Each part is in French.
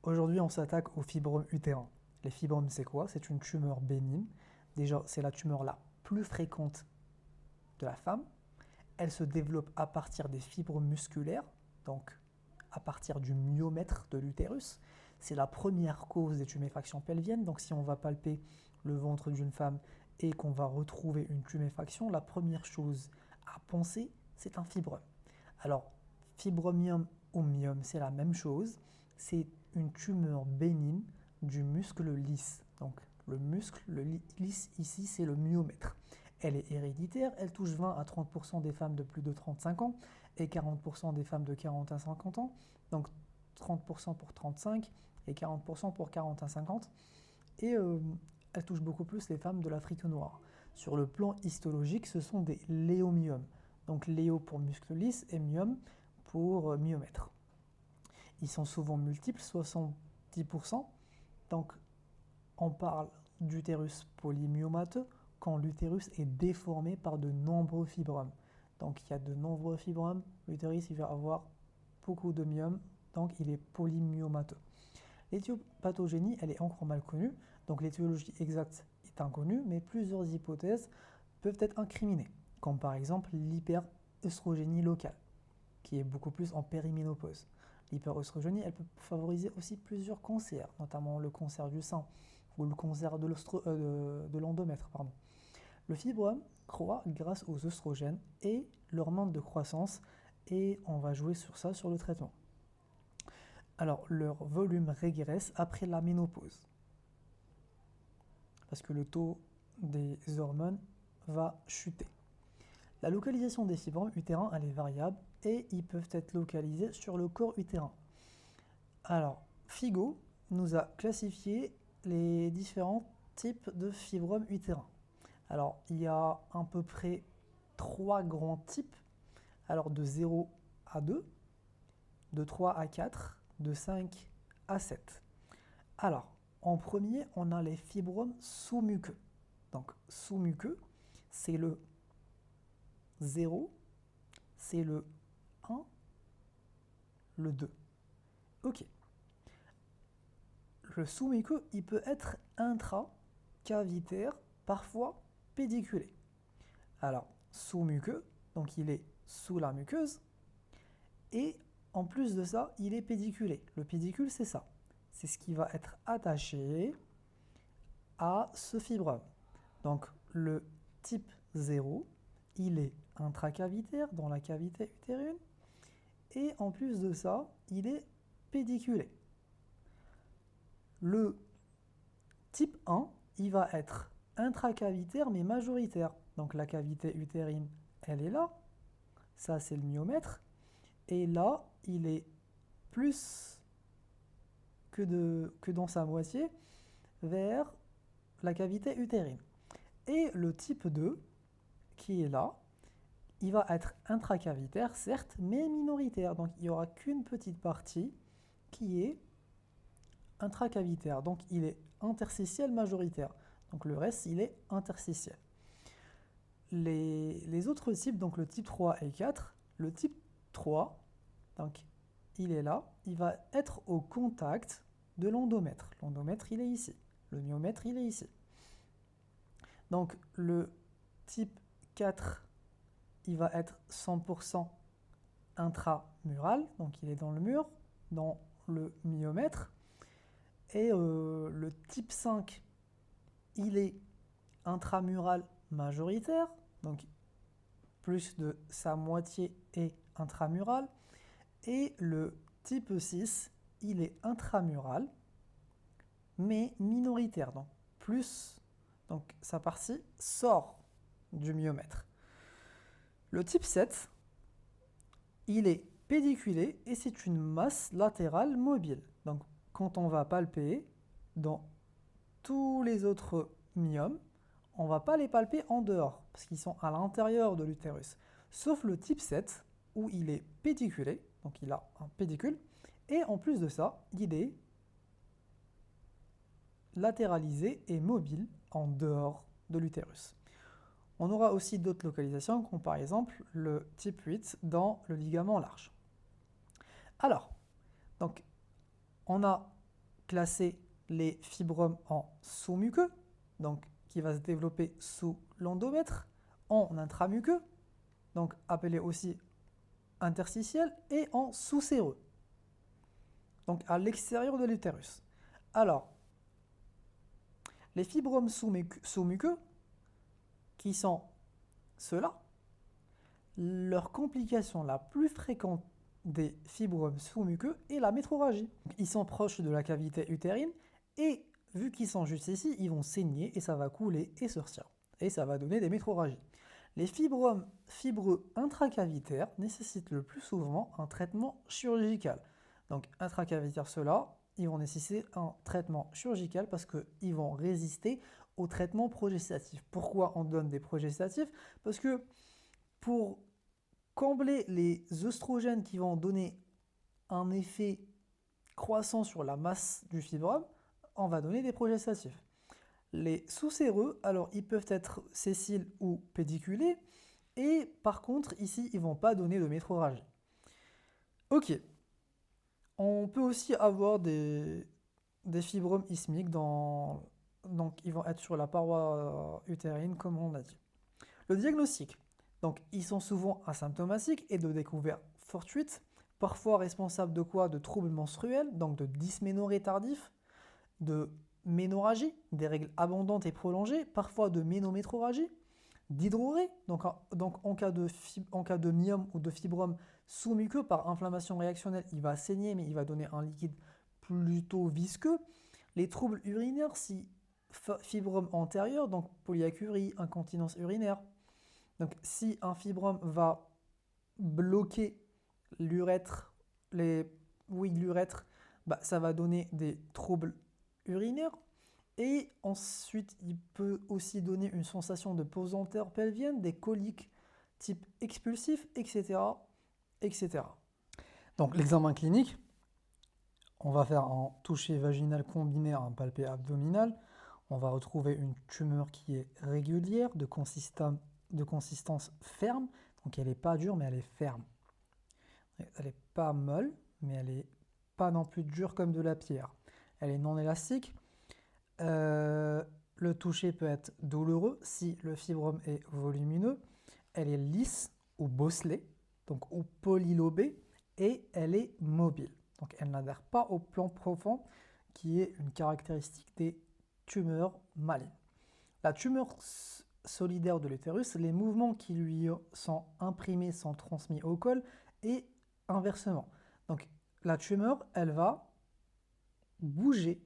Aujourd'hui, on s'attaque aux fibromes utérins. Les fibromes, c'est quoi? C'est une tumeur bénigne. Déjà, c'est la tumeur la plus fréquente de la femme. Elle se développe à partir des fibres musculaires, donc à partir du myomètre de l'utérus. C'est la première cause des tuméfactions pelviennes. Donc, si on va palper le ventre d'une femme et qu'on va retrouver une tuméfaction, la première chose à penser, c'est un fibrome. Alors, fibromium ou myome, c'est la même chose. C'est une tumeur bénigne du muscle lisse. Donc, le muscle lisse ici, c'est le myomètre. Elle est héréditaire, elle touche 20 à 30% des femmes de plus de 35 ans et 40% des femmes de 40 à 50 ans. Donc 30% pour 35 et 40% pour 40 à 50. Et elle touche beaucoup plus les femmes de l'Afrique noire. Sur le plan histologique, ce sont des léomyomes. Donc léo pour muscle lisse et myome pour myomètre. Ils sont souvent multiples, 70%. Donc on parle d'utérus polymyomateux quand l'utérus est déformé par de nombreux fibromes. Donc il y a de nombreux fibromes, l'utérus il va avoir beaucoup de myomes, donc il est polymyomateux. L'éthiopathogénie, elle est encore mal connue, donc l'étiologie exacte est inconnue, mais plusieurs hypothèses peuvent être incriminées, comme par exemple l'hyperœstrogénie locale, qui est beaucoup plus en périménopause. L'hyperœstrogénie, elle peut favoriser aussi plusieurs cancers, notamment le cancer du sein ou le cancer de l'endomètre. Pardon. Le fibrome croît grâce aux œstrogènes et leur manque de croissance, et on va jouer sur ça sur le traitement. Alors, leur volume régresse après la ménopause, parce que le taux des hormones va chuter. La localisation des fibromes utérins, elle est variable et ils peuvent être localisés sur le corps utérin. Alors, Figo nous a classifié les différents types de fibromes utérins. Alors, il y a à peu près 3 grands types, alors de 0 à 2, de 3 à 4, de 5 à 7. Alors, en premier, on a les fibromes sous-muqueux. Donc, sous-muqueux, c'est le 0, c'est le 1, le 2. Ok. Le sous-muqueux, il peut être intracavitaire, parfois pédiculé. Alors, sous-muqueux, donc il est sous la muqueuse, et en plus de ça, il est pédiculé. Le pédicule, c'est ça. C'est ce qui va être attaché à ce fibrome. Donc, le type 0, il est intracavitaire dans la cavité utérine, et en plus de ça, il est pédiculé. Le type 1, il va être intracavitaire mais majoritaire. Donc la cavité utérine, elle est là. Ça, c'est le myomètre. Et là, il est plus que dans sa moitié vers la cavité utérine. Et le type 2, qui est là, il va être intracavitaire, certes, mais minoritaire. Donc il n'y aura qu'une petite partie qui est intracavitaire. Donc il est interstitiel majoritaire. Donc le reste, il est interstitiel. Les autres types, donc le type 3 et 4, le type 3, donc il est là, il va être au contact de l'endomètre. L'endomètre, il est ici. Le myomètre, il est ici. Donc le type 4, il va être 100% intramural, donc il est dans le mur, dans le myomètre. Et le type 5, il est intramural majoritaire, donc plus de sa moitié est intramural. Et le type 6, il est intramural, mais minoritaire, donc sa partie sort du myomètre. Le type 7, il est pédiculé et c'est une masse latérale mobile. Donc quand on va palper dans tous les autres myomes, on ne va pas les palper en dehors, parce qu'ils sont à l'intérieur de l'utérus. Sauf le type 7, où il est pédiculé, donc il a un pédicule, et en plus de ça, il est latéralisé et mobile en dehors de l'utérus. On aura aussi d'autres localisations, comme par exemple le type 8 dans le ligament large. Alors, donc, on a classer les fibromes en sous-muqueux, donc qui va se développer sous l'endomètre, en intramuqueux, donc appelé aussi interstitiel, et en sous-séreux, donc à l'extérieur de l'utérus. Alors, les fibromes sous-muqueux, qui sont ceux-là, leur complication la plus fréquente des fibromes sous-muqueux est la métrorragie. Ils sont proches de la cavité utérine et vu qu'ils sont juste ici, ils vont saigner et ça va couler et sortir. Et ça va donner des métrorragies. Les fibromes fibreux intracavitaires nécessitent le plus souvent un traitement chirurgical. Donc intracavitaires, ceux-là, ils vont nécessiter un traitement chirurgical parce qu'ils vont résister au traitement progestatif. Pourquoi on donne des progestatifs? Parce que pour combler les œstrogènes qui vont donner un effet croissant sur la masse du fibrome, on va donner des progestatifs. Les sous-séreux, alors ils peuvent être sessiles ou pédiculés, et par contre, ici, ils ne vont pas donner de métrorragie. Ok. On peut aussi avoir des fibromes isthmiques, donc ils vont être sur la paroi utérine, comme on l'a dit. Le diagnostic. Donc, ils sont souvent asymptomatiques et de découverte fortuite, parfois responsables de quoi? De troubles menstruels, donc de dysménorrhée tardif, de ménorrhagie, des règles abondantes et prolongées, parfois de ménométrorragie, d'hydrorrhée, donc en cas de myome ou de fibrome sous-muqueux par inflammation réactionnelle, il va saigner, mais il va donner un liquide plutôt visqueux. Les troubles urinaires, si fibrome antérieur, donc polyacurie, incontinence urinaire. Donc si un fibrome va bloquer l'urètre, l'urètre, ça va donner des troubles urinaires. Et ensuite, il peut aussi donner une sensation de pesanteur pelvienne, des coliques type expulsif, etc. etc. Donc l'examen clinique, on va faire un toucher vaginal combiné à un palpé abdominal. On va retrouver une tumeur qui est régulière, de consistance ferme. Donc elle n'est pas dure, mais elle est ferme. Elle n'est pas molle, mais elle n'est pas non plus dure comme de la pierre. Elle est non élastique. Le toucher peut être douloureux si le fibrome est volumineux. Elle est lisse ou bosselée, donc ou polylobée, et elle est mobile. Donc elle n'adhère pas au plan profond, qui est une caractéristique des tumeurs malignes. La tumeur solidaire de l'utérus, les mouvements qui lui sont imprimés sont transmis au col et inversement. Donc la tumeur, elle va bouger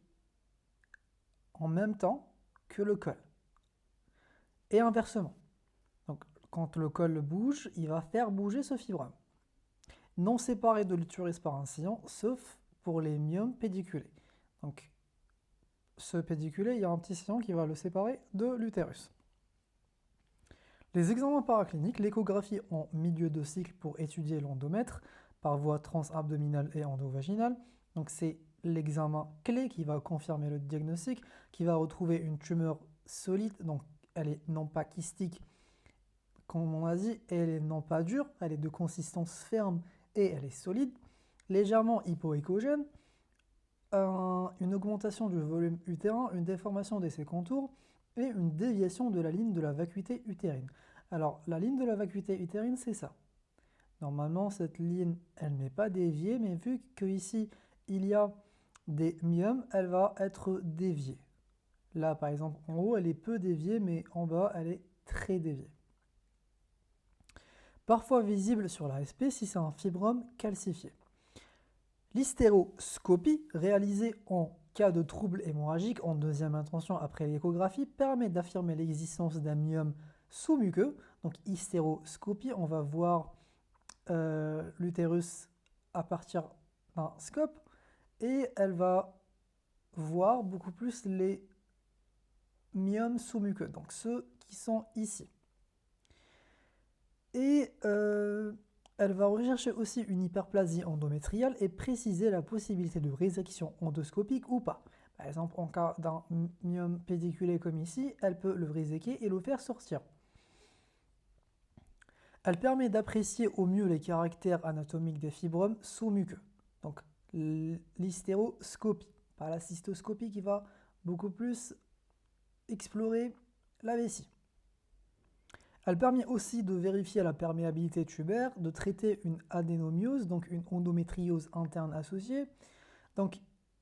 en même temps que le col. Et inversement. Donc, quand le col bouge, il va faire bouger ce fibrome. Non séparé de l'utérus par un sillon, sauf pour les myomes pédiculés. Donc, ce pédiculé, il y a un petit sillon qui va le séparer de l'utérus. Les examens paracliniques, l'échographie en milieu de cycle pour étudier l'endomètre par voie transabdominale et endovaginale. Donc, c'est l'examen clé qui va confirmer le diagnostic, qui va retrouver une tumeur solide, donc elle est non pas kystique, comme on a dit, et elle est non pas dure, elle est de consistance ferme et elle est solide, légèrement hypoéchogène, une augmentation du volume utérin, une déformation de ses contours et une déviation de la ligne de la vacuité utérine. Alors, la ligne de la vacuité utérine, c'est ça. Normalement, cette ligne, elle n'est pas déviée, mais vu qu'ici, il y a des myomes, elle va être déviée. Là, par exemple, en haut, elle est peu déviée, mais en bas, elle est très déviée. Parfois visible sur la SP si c'est un fibrome calcifié. L'hystéroscopie, réalisée en cas de trouble hémorragique en deuxième intention après l'échographie, permet d'affirmer l'existence d'un myome sous-muqueux. Donc hystéroscopie, on va voir l'utérus à partir d'un scope et elle va voir beaucoup plus les myomes sous-muqueux, donc ceux qui sont ici. Et elle va rechercher aussi une hyperplasie endométriale et préciser la possibilité de résection endoscopique ou pas. Par exemple, en cas d'un myome pédiculé comme ici, elle peut le réséquer et le faire sortir. Elle permet d'apprécier au mieux les caractères anatomiques des fibromes sous-muqueux, donc l'hystéroscopie. pas la cystoscopie qui va beaucoup plus explorer la vessie. Elle permet aussi de vérifier la perméabilité tubaire, de traiter une adénomyose, donc une endométriose interne associée. Donc,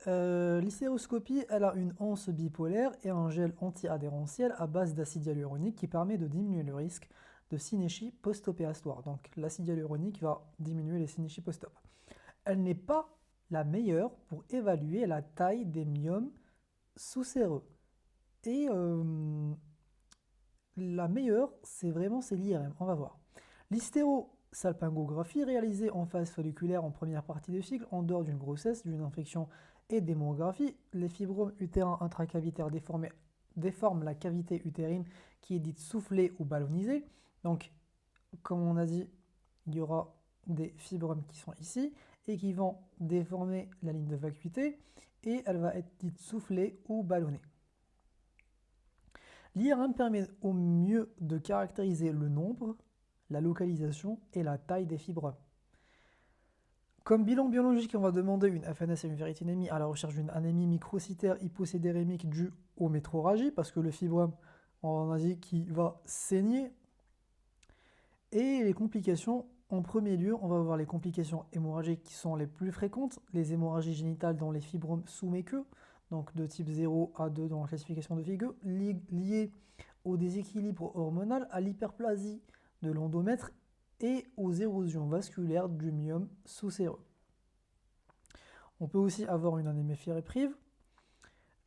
l'hystéroscopie, elle a une anse bipolaire et un gel anti-adhérentiel à base d'acide hyaluronique qui permet de diminuer le risque de synéchie post-opératoire. Donc, l'acide hyaluronique va diminuer les synéchies post-op. Elle n'est pas la meilleure pour évaluer la taille des myomes sous-séreux. Et la meilleure, c'est l'IRM. On va voir. L'hystérosalpingographie réalisée en phase folliculaire en première partie de cycle, en dehors d'une grossesse, d'une infection et d'hémographie. Les fibromes utérins intracavitaires déforment la cavité utérine qui est dite soufflée ou ballonnisée. Donc, comme on a dit, il y aura des fibromes qui sont ici et qui vont déformer la ligne de vacuité et elle va être dite soufflée ou ballonnée. L'IRM permet au mieux de caractériser le nombre, la localisation et la taille des fibromes. Comme bilan biologique, on va demander une FNS et une ferritinémie à la recherche d'une anémie microcytaire hyposidérémique due aux métroragies, parce que le fibrome, on a dit qu'il va saigner. Et les complications, en premier lieu, on va voir les complications hémorragiques qui sont les plus fréquentes, les hémorragies génitales dans les fibromes sous-méqueux, donc de type 0 à 2 dans la classification de Figueux, liées au déséquilibre hormonal, à l'hyperplasie de l'endomètre et aux érosions vasculaires du myome sous-séreux. On peut aussi avoir une anémie ferriprive.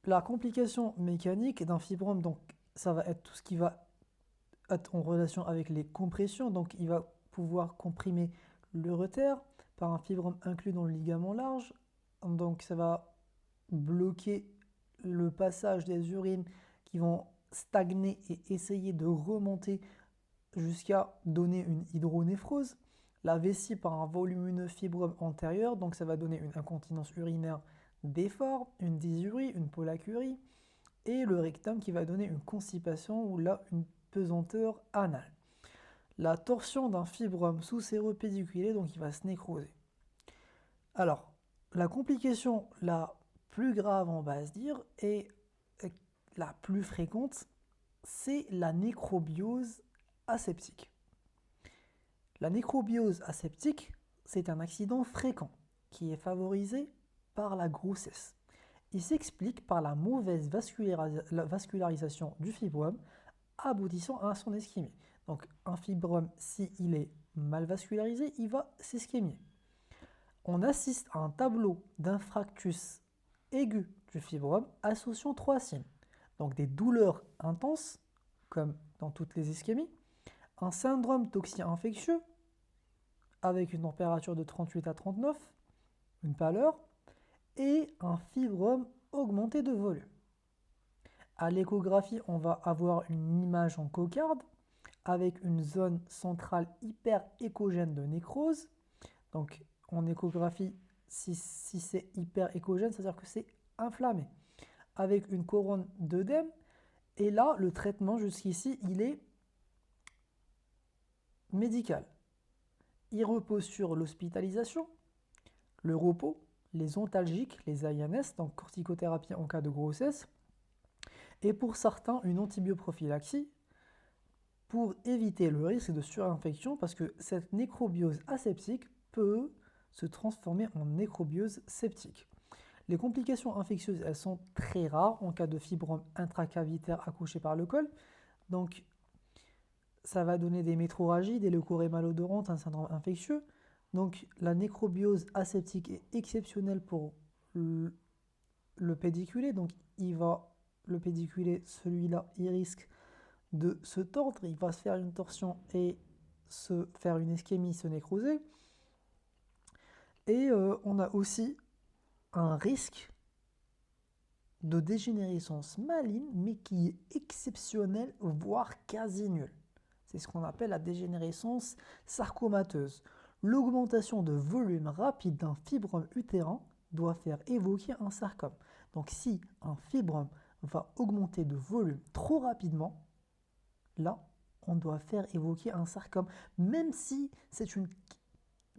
La complication mécanique d'un fibrome, donc ça va être tout ce qui va être en relation avec les compressions, donc il va pouvoir comprimer l'urétère par un fibrome inclus dans le ligament large, donc ça va bloquer le passage des urines qui vont stagner et essayer de remonter jusqu'à donner une hydronéphrose. La vessie par un volumineux fibrome antérieur, donc ça va donner une incontinence urinaire déforme, une dysurie, une pollacurie, et le rectum qui va donner une constipation ou là une pesanteur anale. La torsion d'un fibrome sous-séreux pédiculé, donc il va se nécroser. Alors, la complication la plus grave, on va se dire, et la plus fréquente, c'est la nécrobiose aseptique. La nécrobiose aseptique, c'est un accident fréquent qui est favorisé par la grossesse. Il s'explique par la mauvaise vascularisation du fibrome aboutissant à son ischémie. Donc un fibrome, s'il est mal vascularisé, il va s'ischémier. On assiste à un tableau d'infarctus aigu du fibrome associant 3 signes. Donc des douleurs intenses, comme dans toutes les ischémies, un syndrome toxi-infectieux avec une température de 38 à 39, une pâleur, et un fibrome augmenté de volume. À l'échographie, on va avoir une image en cocarde avec une zone centrale hyper échogène de nécrose. Donc en échographie, si c'est hyper échogène, c'est-à-dire que c'est inflammé, avec une couronne d'œdème. Et là, le traitement jusqu'ici, il est médical. Il repose sur l'hospitalisation, le repos, les ontalgiques, les AINS, donc corticothérapie en cas de grossesse, et pour certains, une antibioprophylaxie pour éviter le risque de surinfection, parce que cette nécrobiose aseptique peut se transformer en nécrobiose septique. Les complications infectieuses, elles sont très rares en cas de fibrome intracavitaire accouché par le col. Donc, ça va donner des métroragies, des leucorrhées malodorantes, un syndrome infectieux. Donc, la nécrobiose aseptique est exceptionnelle pour le pédiculé. Donc, le pédiculé, celui-là, il risque de se tordre. Il va se faire une torsion et se faire une ischémie, se nécroser. Et on a aussi un risque de dégénérescence maligne, mais qui est exceptionnel, voire quasi nul. C'est ce qu'on appelle la dégénérescence sarcomateuse. L'augmentation de volume rapide d'un fibrome utérin doit faire évoquer un sarcome. Donc si un fibrome va augmenter de volume trop rapidement, là, on doit faire évoquer un sarcome, même si c'est une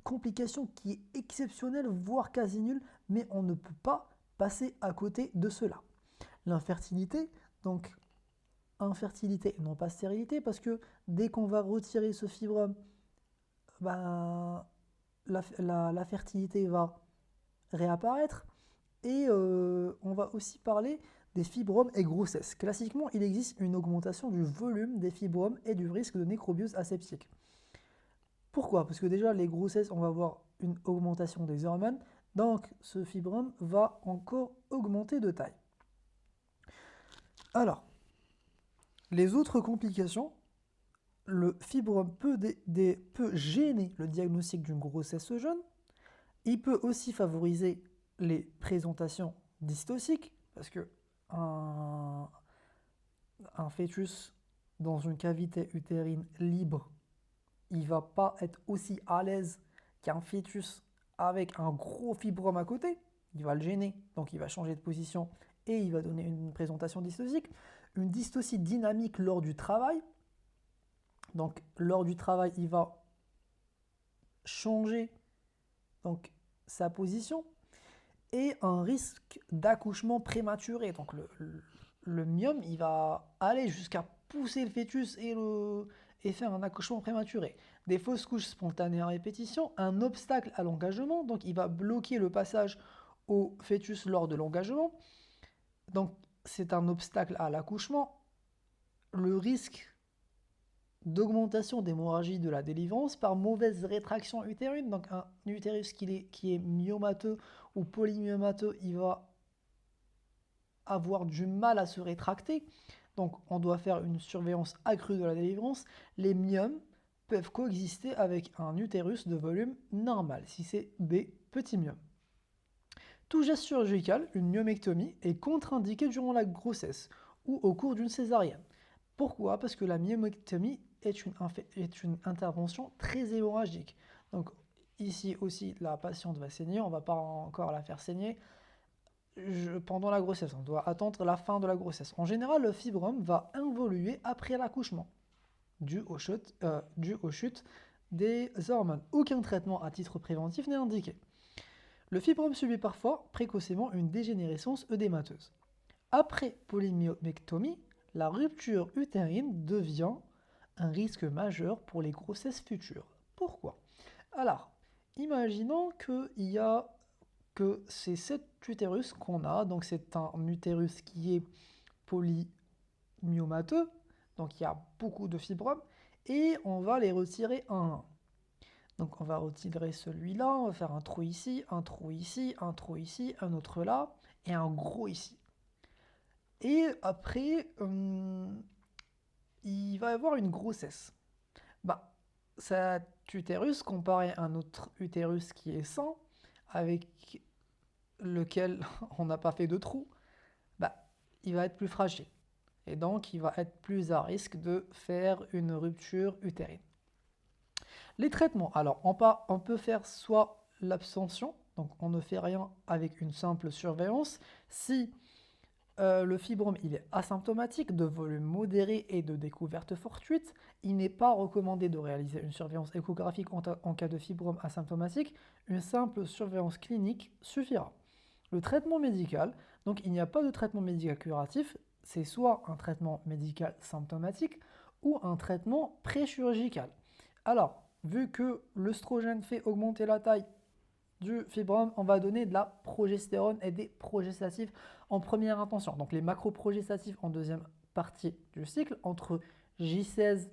complication qui est exceptionnelle, voire quasi nulle, mais on ne peut pas passer à côté de cela. L'infertilité, donc infertilité, non pas stérilité, parce que dès qu'on va retirer ce fibrome, ben, la fertilité va réapparaître. Et on va aussi parler des fibromes et grossesses. Classiquement, il existe une augmentation du volume des fibromes et du risque de nécrobiose aseptique. Pourquoi? Parce que déjà, les grossesses, on va avoir une augmentation des hormones, donc ce fibrome va encore augmenter de taille. Alors, les autres complications, le fibrome peut gêner le diagnostic d'une grossesse jeune, il peut aussi favoriser les présentations dystociques, parce que un fœtus dans une cavité utérine libre, il ne va pas être aussi à l'aise qu'un fœtus avec un gros fibrome à côté. Il va le gêner, donc il va changer de position et il va donner une présentation dystocique. Une dystocie dynamique lors du travail. Donc lors du travail, il va changer donc, sa position. Et un risque d'accouchement prématuré. Donc le myome, il va aller jusqu'à pousser le fœtus et faire un accouchement prématuré. Des fausses couches spontanées à répétition, un obstacle à l'engagement, donc il va bloquer le passage au fœtus lors de l'engagement. Donc c'est un obstacle à l'accouchement. Le risque d'augmentation d'hémorragie de la délivrance par mauvaise rétraction utérine, donc un utérus qui est myomateux ou polymyomateux, il va avoir du mal à se rétracter, donc on doit faire une surveillance accrue de la délivrance. Les myomes peuvent coexister avec un utérus de volume normal, si c'est des petits myomes. Tout geste chirurgical, une myomectomie, est contre-indiqué durant la grossesse ou au cours d'une césarienne. Pourquoi? Parce que la myomectomie est une intervention très hémorragique. Donc ici aussi, la patiente va saigner, on ne va pas encore la faire saigner pendant la grossesse. On doit attendre la fin de la grossesse. En général, le fibrome va involuer après l'accouchement, dû aux chutes des hormones. Aucun traitement à titre préventif n'est indiqué. Le fibrome subit parfois précocement une dégénérescence œdémateuse. Après polymyomectomie, la rupture utérine devient un risque majeur pour les grossesses futures. Pourquoi? Alors, imaginons que c'est cet utérus qu'on a, donc c'est un utérus qui est polymyomateux, donc il y a beaucoup de fibromes, et on va les retirer un à un. Donc on va retirer celui-là, on va faire un trou ici, un trou ici, un trou ici, un autre là, et un gros ici. Et après, il va y avoir une grossesse. Bah, cet utérus, comparé à un autre utérus qui est sain, avec lequel on n'a pas fait de trou, bah, il va être plus fragile. Et donc, il va être plus à risque de faire une rupture utérine. Les traitements, alors on peut faire soit l'abstention, donc on ne fait rien avec une simple surveillance. Si le fibrome il est asymptomatique, de volume modéré et de découverte fortuite, il n'est pas recommandé de réaliser une surveillance échographique en cas de fibrome asymptomatique. Une simple surveillance clinique suffira. Le traitement médical, donc il n'y a pas de traitement médical curatif, c'est soit un traitement médical symptomatique ou un traitement préchirurgical. Alors, vu que l'œstrogène fait augmenter la taille du fibrome, on va donner de la progestérone et des progestatifs en première intention. Donc les macroprogestatifs en deuxième partie du cycle, entre J16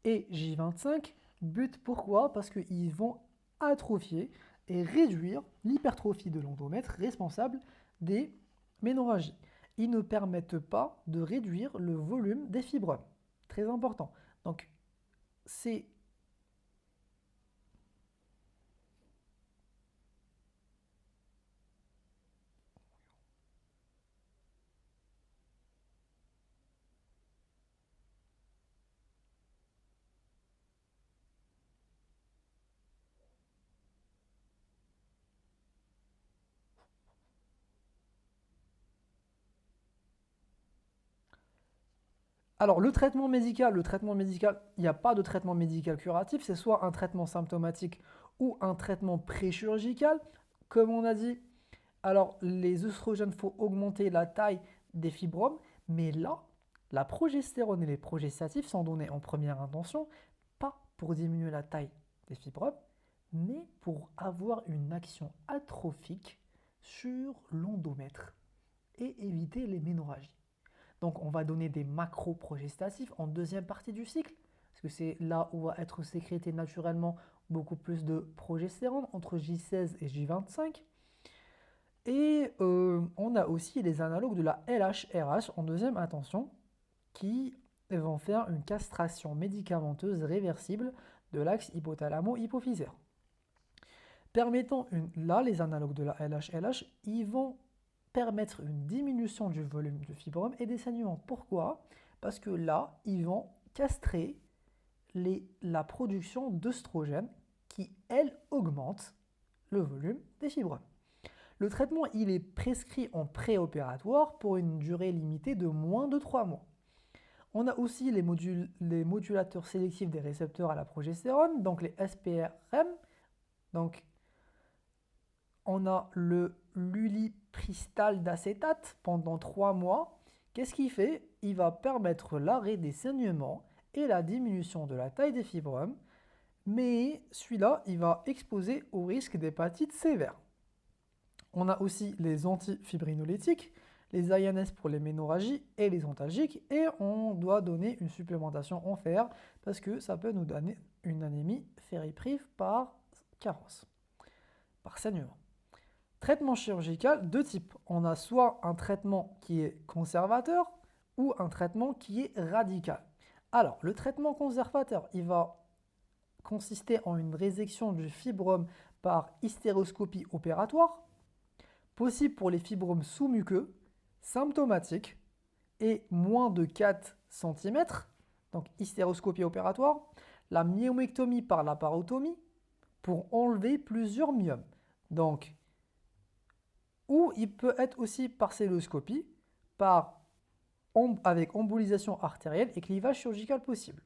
et J25. But pourquoi? Parce qu'ils vont atrophier et réduire l'hypertrophie de l'endomètre responsable des ménorrhagies. Ils ne permettent pas de réduire le volume des fibromes. Très important. Donc c'est Alors, le traitement médical, il n'y a pas de traitement médical curatif, c'est soit un traitement symptomatique ou un traitement préchirurgical. Comme on a dit, Alors, les œstrogènes, il faut augmenter la taille des fibromes, mais là, la progestérone et les progestatifs sont donnés en première intention, pas pour diminuer la taille des fibromes, mais pour avoir une action atrophique sur l'endomètre et éviter les ménorrhagies. Donc, on va donner des macroprogestatifs en deuxième partie du cycle, parce que c'est là où va être sécrété naturellement beaucoup plus de progestérone, entre J16 et J25. Et on a aussi les analogues de la LHRH en deuxième intention qui vont faire une castration médicamenteuse réversible de l'axe hypothalamo-hypophysaire. Là, les analogues de la LHLH, ils vont permettre une diminution du volume du fibrome et des saignements. Pourquoi? Parce que là, ils vont castrer la production d'œstrogènes qui, elle, augmente le volume des fibromes. Le traitement, il est prescrit en préopératoire pour une durée limitée de moins de 3 mois. On a aussi les modulateurs sélectifs des récepteurs à la progestérone, donc les SPRM. Donc, on a le lulipristal d'acétate pendant 3 mois. Qu'est-ce qu'il fait? Il va permettre l'arrêt des saignements et la diminution de la taille des fibromes, mais celui-là, il va exposer au risque d'hépatite sévère. On a aussi les antifibrinolytiques, les INS pour les ménorrhagies et les antalgiques, et on doit donner une supplémentation en fer parce que ça peut nous donner une anémie ferriprive par carence, par saignement. Traitement chirurgical, deux types. On a soit un traitement qui est conservateur ou un traitement qui est radical. Alors, le traitement conservateur, il va consister en une résection du fibrome par hystéroscopie opératoire, possible pour les fibromes sous-muqueux, symptomatiques et moins de 4 cm, donc hystéroscopie opératoire, la myomectomie par laparotomie pour enlever plusieurs myomes. Donc, ou il peut être aussi par celluloscopie, avec embolisation artérielle et clivage chirurgical possible.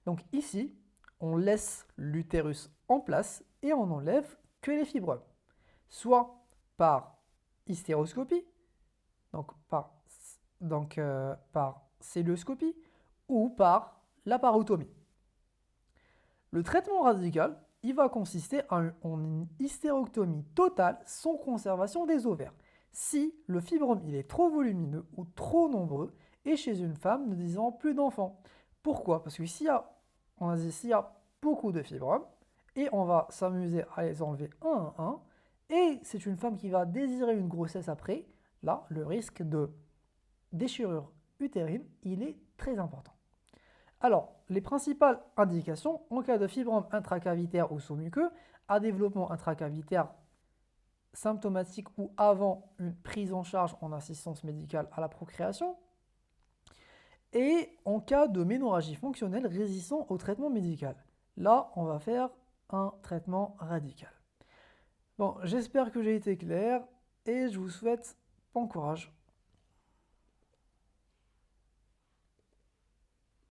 Donc ici, on laisse l'utérus en place et on n'enlève que les fibromes, soit par hystéroscopie, donc par celluloscopie, ou par laparotomie. Le traitement radical, il va consister en une hystérectomie totale sans conservation des ovaires. Si le fibrome il est trop volumineux ou trop nombreux et chez une femme ne désirant plus d'enfants. Pourquoi? Parce que s'il y a beaucoup de fibromes et on va s'amuser à les enlever un à un, et c'est une femme qui va désirer une grossesse après, là, le risque de déchirure utérine, il est très important. Alors, les principales indications en cas de fibrome intracavitaire ou sous-muqueux, à développement intracavitaire symptomatique ou avant une prise en charge en assistance médicale à la procréation, et en cas de ménorrhagie fonctionnelle résistant au traitement médical. Là, on va faire un traitement radical. Bon, j'espère que j'ai été clair et je vous souhaite bon courage.